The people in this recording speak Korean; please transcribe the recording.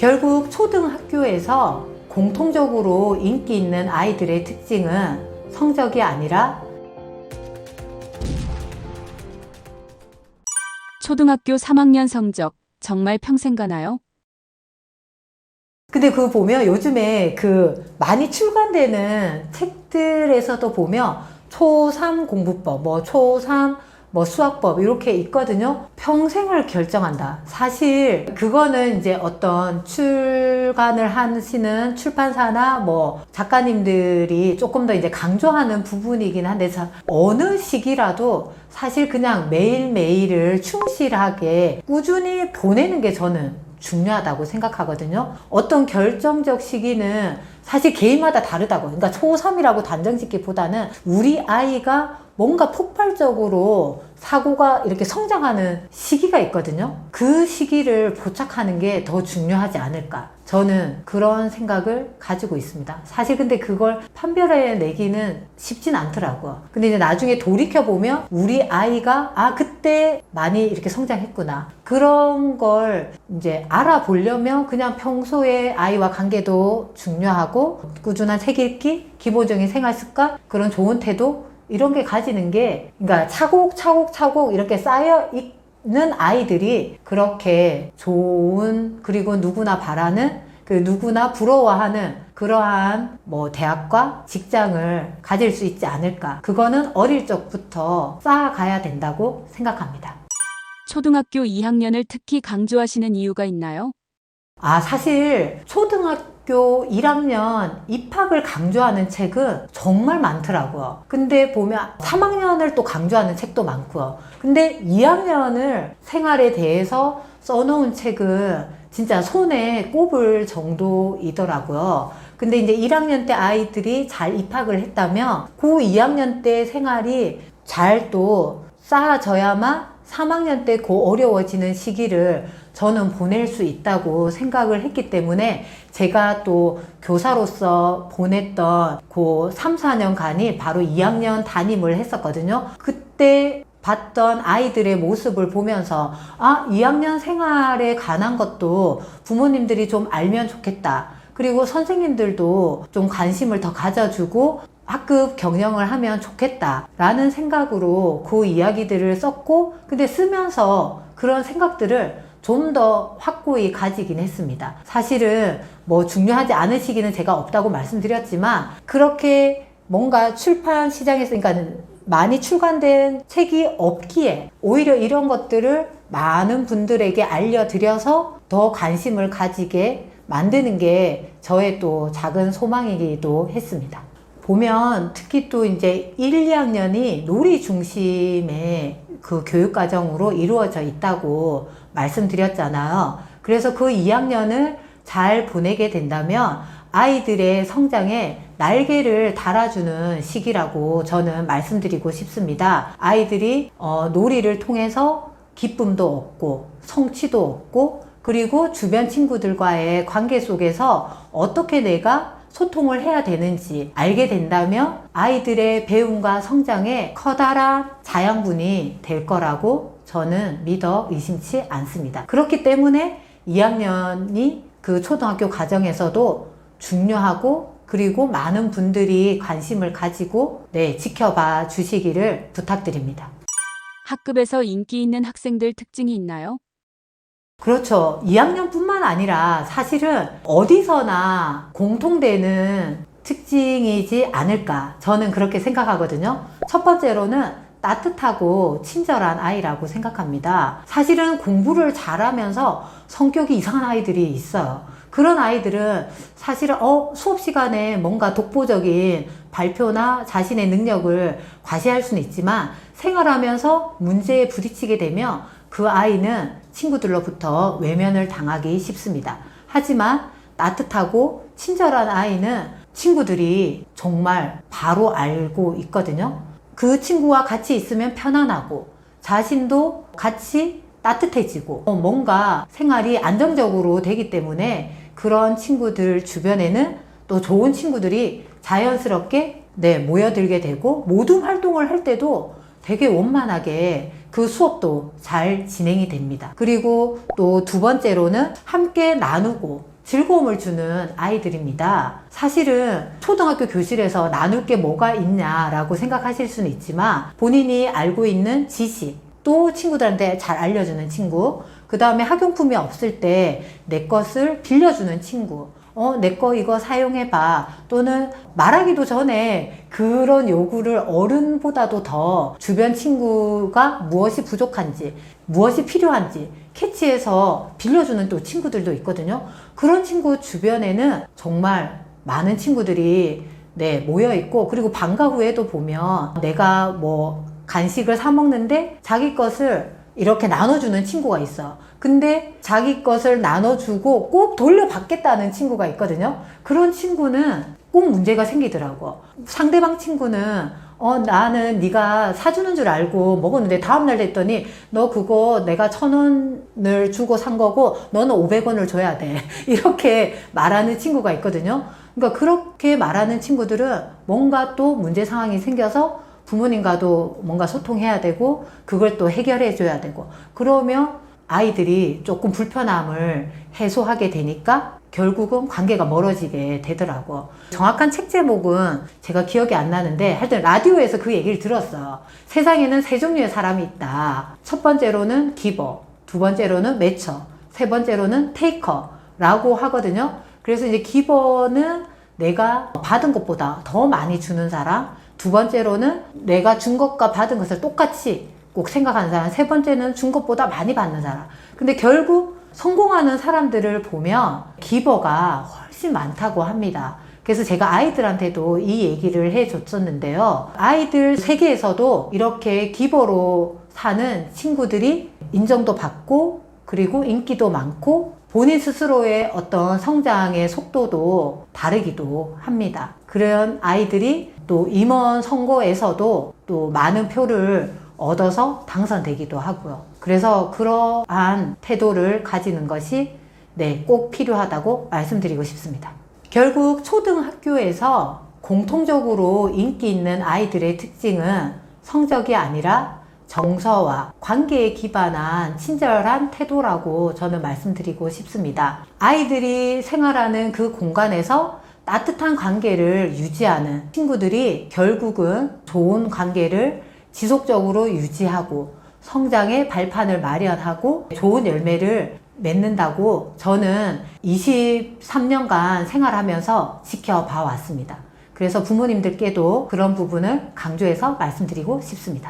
결국 초등학교에서 공통적으로 인기 있는 아이들의 특징은 성적이 아니라 초등학교 3학년 성적 정말 평생 가나요? 근데 그거 보면 요즘에 많이 출간되는 책들에서도 보면 초3 공부법, 초3 수학법 이렇게 있거든요. 평생을 결정한다. 사실 그거는 이제 어떤 출간을 하시는 출판사나 작가님들이 조금 더 이제 강조하는 부분이긴 한데 어느 시기라도 사실 그냥 매일매일을 충실하게 꾸준히 보내는 게 저는 중요하다고 생각하거든요. 어떤 결정적 시기는 사실 개인마다 다르다고. 그러니까 초3이라고 단정 짓기보다는 우리 아이가 뭔가 폭발적으로 사고가 이렇게 성장하는 시기가 있거든요. 그 시기를 포착하는 게 더 중요하지 않을까. 저는 그런 생각을 가지고 있습니다. 사실 근데 그걸 판별해 내기는 쉽진 않더라고요. 근데 이제 나중에 돌이켜보면 우리 아이가 그때 많이 이렇게 성장했구나. 그런 걸 이제 알아보려면 그냥 평소에 아이와 관계도 중요하고 꾸준한 책 읽기, 기본적인 생활 습관, 그런 좋은 태도 이런 게 가지는 게 그러니까 차곡차곡 이렇게 쌓여 있는 아이들이 그렇게 좋은 그리고 누구나 바라는 누구나 부러워하는 그러한 대학과 직장을 가질 수 있지 않을까. 그거는 어릴 적부터 쌓아가야 된다고 생각합니다. 초등학교 2학년을 특히 강조하시는 이유가 있나요? 사실 초등학교 1학년 입학을 강조하는 책은 정말 많더라고요. 근데 보면 3학년을 또 강조하는 책도 많고요. 근데 2학년을 생활에 대해서 써놓은 책은 진짜 손에 꼽을 정도이더라고요. 근데 이제 1학년 때 아이들이 잘 입학을 했다면 그 2학년 때 생활이 잘 또 쌓아져야만 3학년 때 그 어려워지는 시기를 저는 보낼 수 있다고 생각을 했기 때문에 제가 또 교사로서 보냈던 그 3, 4년간이 바로 2학년 담임을 했었거든요. 그때 봤던 아이들의 모습을 보면서 2학년 생활에 관한 것도 부모님들이 좀 알면 좋겠다. 그리고 선생님들도 좀 관심을 더 가져주고 학급 경영을 하면 좋겠다라는 생각으로 그 이야기들을 썼고, 근데 쓰면서 그런 생각들을 좀 더 확고히 가지긴 했습니다. 사실은 중요하지 않은 시기는 제가 없다고 말씀드렸지만 그렇게 뭔가 출판 시장에서 그러니까 많이 출간된 책이 없기에 오히려 이런 것들을 많은 분들에게 알려드려서 더 관심을 가지게 만드는 게 저의 또 작은 소망이기도 했습니다. 보면 특히 또 이제 1, 2학년이 놀이 중심의 그 교육과정으로 이루어져 있다고 말씀드렸잖아요. 그래서 그 2학년을 잘 보내게 된다면 아이들의 성장에 날개를 달아주는 시기라고 저는 말씀드리고 싶습니다. 아이들이 놀이를 통해서 기쁨도 얻고 성취도 얻고 그리고 주변 친구들과의 관계 속에서 어떻게 내가 소통을 해야 되는지 알게 된다면 아이들의 배움과 성장에 커다란 자양분이 될 거라고 저는 믿어 의심치 않습니다. 그렇기 때문에 2학년이 그 초등학교 과정에서도 중요하고 그리고 많은 분들이 관심을 가지고 지켜봐 주시기를 부탁드립니다. 학급에서 인기 있는 학생들 특징이 있나요? 그렇죠. 2학년뿐만 아니라 사실은 어디서나 공통되는 특징이지 않을까 저는 그렇게 생각하거든요. 첫 번째로는 따뜻하고 친절한 아이라고 생각합니다. 사실은 공부를 잘하면서 성격이 이상한 아이들이 있어요. 그런 아이들은 사실은 수업 시간에 뭔가 독보적인 발표나 자신의 능력을 과시할 수는 있지만 생활하면서 문제에 부딪히게 되면 그 아이는 친구들로부터 외면을 당하기 쉽습니다. 하지만 따뜻하고 친절한 아이는 친구들이 정말 바로 알고 있거든요. 그 친구와 같이 있으면 편안하고 자신도 같이 따뜻해지고 뭔가 생활이 안정적으로 되기 때문에 그런 친구들 주변에는 또 좋은 친구들이 자연스럽게 모여들게 되고 모든 활동을 할 때도 되게 원만하게 그 수업도 잘 진행이 됩니다. 그리고 또 두 번째로는 함께 나누고 즐거움을 주는 아이들입니다. 사실은 초등학교 교실에서 나눌 게 뭐가 있냐라고 생각하실 수는 있지만 본인이 알고 있는 지식, 또 친구들한테 잘 알려주는 친구, 그 다음에 학용품이 없을 때 내 것을 빌려주는 친구, 내 거 이거 사용해봐. 또는 말하기도 전에 그런 요구를 어른보다도 더 주변 친구가 무엇이 부족한지, 무엇이 필요한지 캐치해서 빌려주는 또 친구들도 있거든요. 그런 친구 주변에는 정말 많은 친구들이 모여 있고, 그리고 방과 후에도 보면 내가 뭐 간식을 사 먹는데 자기 것을 이렇게 나눠주는 친구가 있어. 근데 자기 것을 나눠주고 꼭 돌려받겠다는 친구가 있거든요. 그런 친구는 꼭 문제가 생기더라고. 상대방 친구는 나는 네가 사주는 줄 알고 먹었는데 다음날 됐더니 너 그거 내가 1,000원을 주고 산 거고 너는 500원을 줘야 돼. 이렇게 말하는 친구가 있거든요. 그러니까 그렇게 말하는 친구들은 뭔가 또 문제 상황이 생겨서 부모님과도 뭔가 소통해야 되고 그걸 또 해결해 줘야 되고, 그러면 아이들이 조금 불편함을 해소하게 되니까 결국은 관계가 멀어지게 되더라고. 정확한 책 제목은 제가 기억이 안 나는데 하여튼 라디오에서 그 얘기를 들었어. 세상에는 세 종류의 사람이 있다. 첫 번째로는 기버, 두 번째로는 매처, 세 번째로는 테이커라고 하거든요. 그래서 이제 기버는 내가 받은 것보다 더 많이 주는 사람, 두 번째로는 내가 준 것과 받은 것을 똑같이 꼭 생각하는 사람, 세 번째는 준 것보다 많이 받는 사람. 근데 결국 성공하는 사람들을 보면 기버가 훨씬 많다고 합니다. 그래서 제가 아이들한테도 이 얘기를 해줬었는데요. 아이들 세계에서도 이렇게 기버로 사는 친구들이 인정도 받고 그리고 인기도 많고 본인 스스로의 어떤 성장의 속도도 다르기도 합니다. 그런 아이들이 또 임원 선거에서도 또 많은 표를 얻어서 당선되기도 하고요. 그래서 그러한 태도를 가지는 것이 꼭 필요하다고 말씀드리고 싶습니다. 결국 초등학교에서 공통적으로 인기 있는 아이들의 특징은 성적이 아니라 정서와 관계에 기반한 친절한 태도라고 저는 말씀드리고 싶습니다. 아이들이 생활하는 그 공간에서 따뜻한 관계를 유지하는 친구들이 결국은 좋은 관계를 지속적으로 유지하고 성장의 발판을 마련하고 좋은 열매를 맺는다고 저는 23년간 생활하면서 지켜봐 왔습니다. 그래서 부모님들께도 그런 부분을 강조해서 말씀드리고 싶습니다.